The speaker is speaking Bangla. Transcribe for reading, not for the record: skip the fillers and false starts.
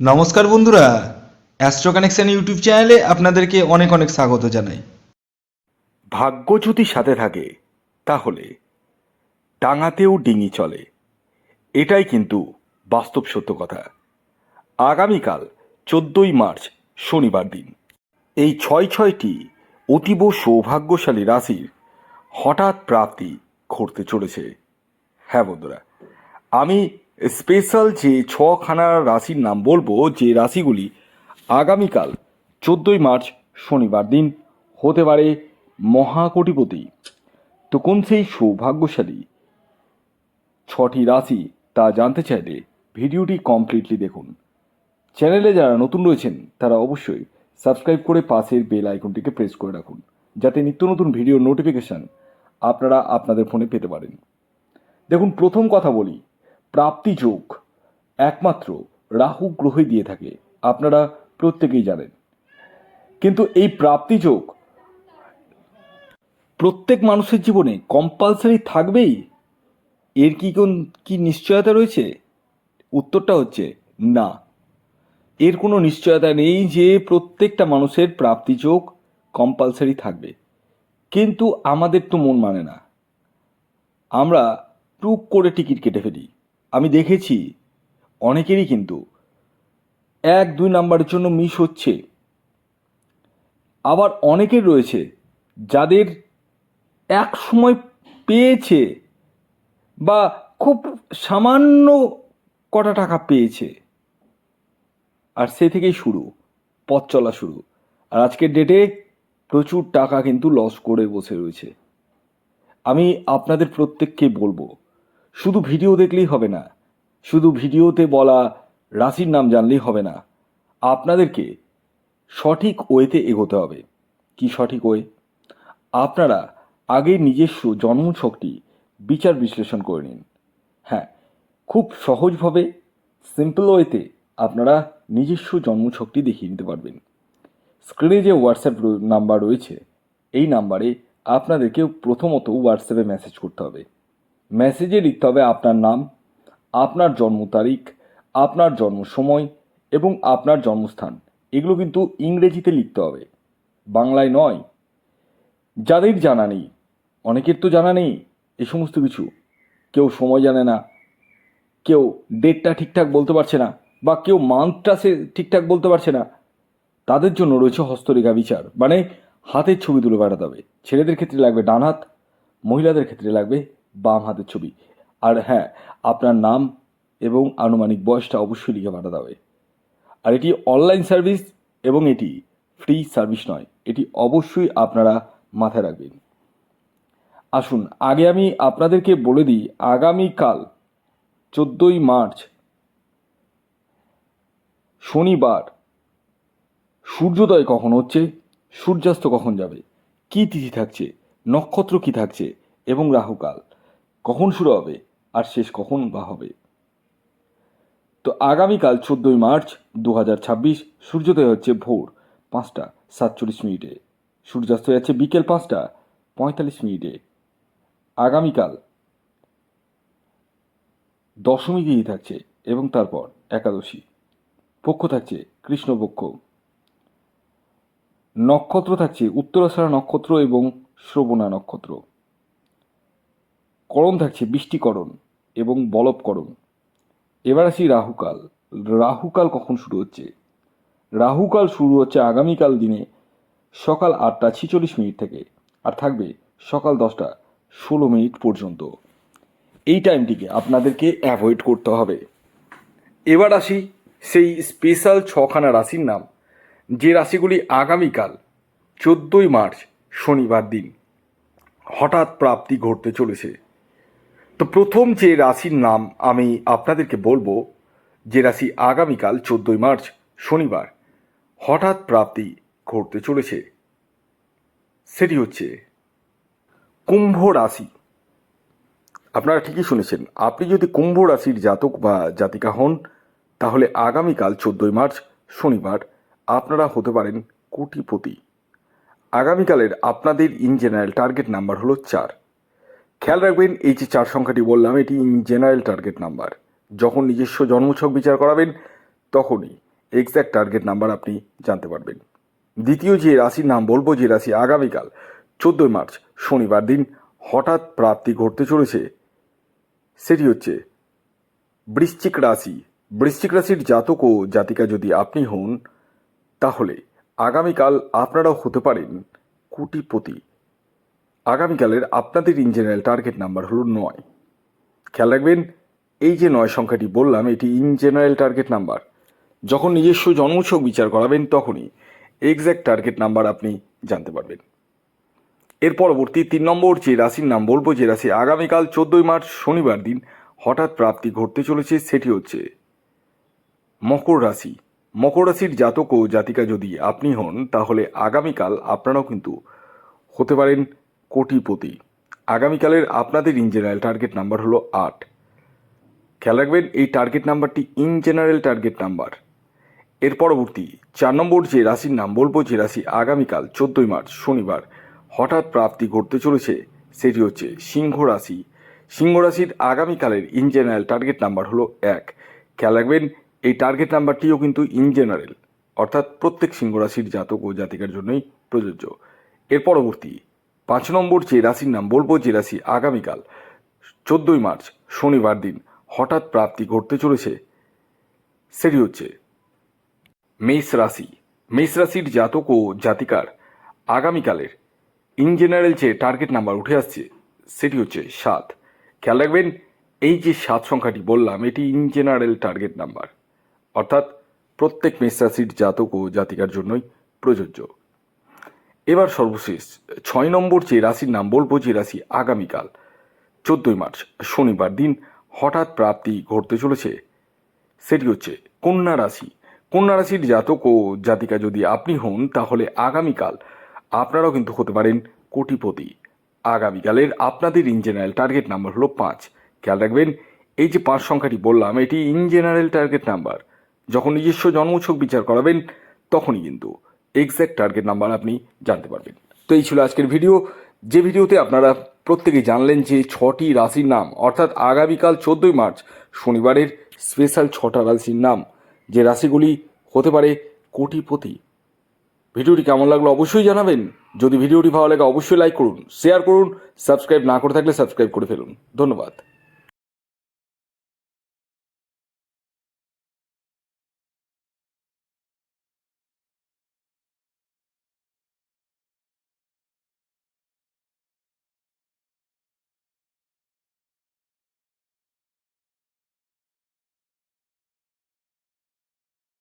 নমস্কার বন্ধুরা, অ্যাস্ট্রো কানেকশন ইউটিউব চ্যানেলে আপনাদেরকে অনেক অনেক স্বাগত জানাই। ভাগ্য যদি সাথে থাকে তাহলে ডাঙাতেও ডিঙি চলে, এটাই কিন্তু বাস্তব সত্য কথা। আগামীকাল 14ই মার্চ শনিবার দিন এই ছয়টি অতীব সৌভাগ্যশালী রাশির হঠাৎ প্রাপ্তি ঘটতে চলেছে। হ্যাঁ বন্ধুরা, আমি স্পেশাল যে ছখানা রাশির নাম বলবো, যে রাশিগুলি আগামীকাল 14ই মার্চ শনিবার দিন হতে পারে মহাকোটিপতি। তো কোন সেই সৌভাগ্যশালী ছটি রাশি তা জানতে চাইলে ভিডিওটি কমপ্লিটলি দেখুন। চ্যানেলে যারা নতুন রয়েছেন তারা অবশ্যই সাবস্ক্রাইব করে পাশের বেল আইকনটিকে প্রেস করে রাখুন, যাতে নিত্য নতুন ভিডিও নোটিফিকেশান আপনারা আপনাদের ফোনে পেতে পারেন। দেখুন, প্রথম কথা বলি, প্রাপ্তি যোগ একমাত্র রাহু গ্রহই দিয়ে থাকে, আপনারা প্রত্যেকেই জানেন। কিন্তু এই প্রাপ্তি যোগ প্রত্যেক মানুষের জীবনে কম্পালসারি থাকবেই, এর কি নিশ্চয়তা রয়েছে? উত্তরটা হচ্ছে না। এর কোনো নিশ্চয়তা নেই যে প্রত্যেকটা মানুষের প্রাপ্তিযোগ কম্পালসারি থাকবে। কিন্তু আমাদের তো মন মানে না, আমরা টুক করে টিকিট কেটে ফেলি। আমি দেখেছি অনেকেরই কিন্তু 1-2 নাম্বারের জন্য মিস হচ্ছে। আবার অনেকের রয়েছে যাদের এক সময় পেয়েছে বা খুব সামান্য কটা টাকা পেয়েছে, আর সে থেকেই পথ চলা শুরু। আর আজকের ডেটে প্রচুর টাকা কিন্তু লস করে বসে রয়েছে। আমি আপনাদের প্রত্যেককে বলবো, শুধু ভিডিও দেখলেই হবে না, শুধু ভিডিওতে বলা রাশির নাম জানলেই হবে না, আপনাদেরকে সঠিক ওয়েতে এগোতে হবে। কি সঠিক ওয়ে? আপনারা আগে নিজস্ব জন্মছকটি বিচার বিশ্লেষণ করে নিন। হ্যাঁ, খুব সহজভাবে সিম্পল ওয়েতে আপনারা নিজস্ব জন্মছকটি দেখিয়ে নিতে পারবেন। স্ক্রিনে যে হোয়াটসঅ্যাপ নাম্বার রয়েছে, এই নাম্বারে আপনাদেরকে প্রথমত হোয়াটসঅ্যাপে মেসেজ করতে হবে। মেসেজে লিখতে হবে আপনার নাম, আপনার জন্ম তারিখ, আপনার জন্ম সময় এবং আপনার জন্মস্থান। এগুলো কিন্তু ইংরেজিতে লিখতে হবে, বাংলায় নয়। যাদের জানা নেই, অনেকের তো জানা নেই এই সমস্ত কিছু, কেউ সময় জানে না, কেউ ডেটটা ঠিকঠাক বলতে পারছে না, বা কেউ মান্থটা সে ঠিকঠাক বলতে পারছে না, তাদের জন্য রয়েছে হস্তরেখা বিচার, মানে হাতের ছবি তুলে পাঠাতে হবে। ছেলেদের ক্ষেত্রে লাগবে ডান হাত, মহিলাদের ক্ষেত্রে লাগবে বাম হাতের ছবি। আর হ্যাঁ, আপনার নাম এবং আনুমানিক বয়সটা অবশ্যই লিখে পাঠাতে হবে। আর এটি অনলাইন সার্ভিস এবং এটি ফ্রি সার্ভিস নয়, এটি অবশ্যই আপনারা মাথায় রাখবেন। আসুন, আগে আমি আপনাদেরকে বলে দিই, আগামীকাল 14ই মার্চ শনিবার সূর্যোদয় কখন হচ্ছে, সূর্যাস্ত কখন যাবে, কী তিথি থাকছে, নক্ষত্র কী থাকছে এবং রাহুকাল কখন শুরু হবে আর শেষ কখন বা হবে। তো আগামীকাল 14ই মার্চ 2026 সূর্যোদয় হচ্ছে ভোর 5টা 47 মিনিটে, সূর্যাস্ত যাচ্ছে বিকেল 5টা 45 মিনিটে। আগামীকাল দশমী তিথি থাকছে এবং তারপর একাদশী। পক্ষ থাকছে কৃষ্ণপক্ষ। নক্ষত্র থাকছে উত্তরাষাঢ়া নক্ষত্র এবং শ্রবণা নক্ষত্র। করণ থাকছে বৃষ্টিকরণ এবং বলবকরণ। এবার আসি রাহুকাল। রাহুকাল কখন শুরু হচ্ছে? রাহুকাল শুরু হচ্ছে আগামীকাল দিনে সকাল 8টা 46 মিনিট থেকে, আর থাকবে সকাল 10টা 16 মিনিট পর্যন্ত। এই টাইমটিকে আপনাদেরকে অ্যাভয়েড করতে হবে। এবার আসি সেই স্পেশাল ছখানা রাশির নাম, যে রাশিগুলি আগামীকাল 14ই মার্চ শনিবার দিন হঠাৎ প্রাপ্তি ঘটতে চলেছে। তো প্রথম যে রাশির নাম আমি আপনাদেরকে বলবো, যে রাশি আগামীকাল 14ই মার্চ শনিবার হঠাৎ প্রাপ্তি ঘটতে চলেছে, সেটি হচ্ছে কুম্ভ রাশি। আপনারা ঠিকই শুনেছেন, আপনি যদি কুম্ভ রাশির জাতক বা জাতিকা হন, তাহলে আগামীকাল 14ই মার্চ শনিবার আপনারা হতে পারেন কোটিপতি। আগামীকালের আপনাদের ইন জেনারেল টার্গেট নাম্বার হলো 4। খেয়াল রাখবেন, এই যে 4 সংখ্যাটি বললাম, এটি ইন জেনারেল টার্গেট নাম্বার। যখন নিজস্ব জন্মছক বিচার করাবেন তখনই এক্স্যাক্ট টার্গেট নাম্বার আপনি জানতে পারবেন। দ্বিতীয় যে রাশির নাম বলবো, যে রাশি আগামীকাল 14 মার্চ শনিবার দিন হঠাৎ প্রাপ্তি ঘটতে চলেছে, সেটি হচ্ছে বৃশ্চিক রাশি। বৃশ্চিক রাশির জাতক ও জাতিকা যদি আপনি হন, তাহলে আগামীকাল আপনারাও হতে পারেন কোটিপতি। আগামীকালের আপনাদের ইন জেনারেল টার্গেট নাম্বার হলো 9। খেয়াল রাখবেন, এই যে 9 সংখ্যাটি বললাম, এটি ইন জেনারেল টার্গেট নাম্বার। যখন নিজস্ব জন্মছক বিচার করাবেন তখনই এক্স্যাক্ট টার্গেট নাম্বার আপনি জানতে পারবেন। এর পরবর্তী 3 নম্বর যে রাশির নাম বলবো, যে রাশি আগামীকাল 14 মার্চ শনিবার দিন হঠাৎ প্রাপ্তি ঘটতে চলেছে, সেটি হচ্ছে মকর রাশি। মকর রাশির জাতক ও জাতিকা যদি আপনি হন, তাহলে আগামীকাল আপনারাও কিন্তু হতে পারেন কোটিপতি। আগামীকালের আপনাদের ইন জেনারেল টার্গেট নাম্বার হলো 8। খেয়াল রাখবেন, এই টার্গেট নাম্বারটি ইন জেনারেল টার্গেট নাম্বার। এর পরবর্তী 4 নম্বর যে রাশির নাম বলবো, যে রাশি আগামীকাল 14 মার্চ শনিবার হঠাৎ প্রাপ্তি ঘটতে চলেছে, সেটি হচ্ছে সিংহ রাশি। সিংহ রাশির আগামীকালের ইন জেনারেল টার্গেট নাম্বার হলো 1। খেয়াল রাখবেন, এই টার্গেট নাম্বারটিও কিন্তু ইন জেনারেল, অর্থাৎ প্রত্যেক সিংহ রাশির জাতক ও জাতিকার জন্যই প্রযোজ্য। এর পরবর্তী 5 নম্বর যে রাশির নাম বলবো, যে রাশি আগামীকাল 14 মার্চ শনিবার দিন হঠাৎ প্রাপ্তি ঘটতে চলেছে, সেটি হচ্ছে মেষ রাশি। মেষ রাশির জাতক ও জাতিকার আগামীকালের ইন জেনারেল যে টার্গেট নাম্বার উঠে আসছে, সেটি হচ্ছে 7। খেয়াল রাখবেন, এই যে 7 সংখ্যাটি বললাম, এটি ইন জেনারেল টার্গেট নাম্বার, অর্থাৎ প্রত্যেক মেষ রাশির জাতক ও জাতিকার জন্যই প্রযোজ্য। এবার সর্বশেষ 6 নম্বর যে রাশির নাম বলবো, যে রাশি আগামীকাল 14 মার্চ শনিবার দিন হঠাৎ প্রাপ্তি ঘটতে চলেছে, সেটি হচ্ছে কন্যা রাশি। কন্যা রাশির জাতক ও জাতিকা যদি আপনি হন, তাহলে আগামীকাল আপনারাও কিন্তু হতে পারেন কোটিপতি। আগামীকালের আপনাদের ইন জেনারেল টার্গেট নাম্বার হলো 5। খেয়াল রাখবেন, এই যে 5 সংখ্যাটি বললাম, এটি ইন জেনারেল টার্গেট নাম্বার। যখন নিজস্ব জন্মছক বিচার করাবেন তখনই কিন্তু এক্স্যাক্ট টার্গেট নাম্বার আপনি জানতে পারবেন। তো এই ছিল আজকের ভিডিও, যে ভিডিওতে আপনারা প্রত্যেকেই জানলেন যে 6টি রাশির নাম, অর্থাৎ আগামীকাল 14 মার্চ শনিবারের স্পেশাল 6টা রাশির নাম, যে রাশিগুলি হতে পারে কোটিপতি। ভিডিওটি কেমন লাগলো অবশ্যই জানাবেন। যদি ভিডিওটি ভালো লাগে অবশ্যই লাইক করুন, শেয়ার করুন, সাবস্ক্রাইব না করে থাকলে সাবস্ক্রাইব করে ফেলুন। ধন্যবাদ।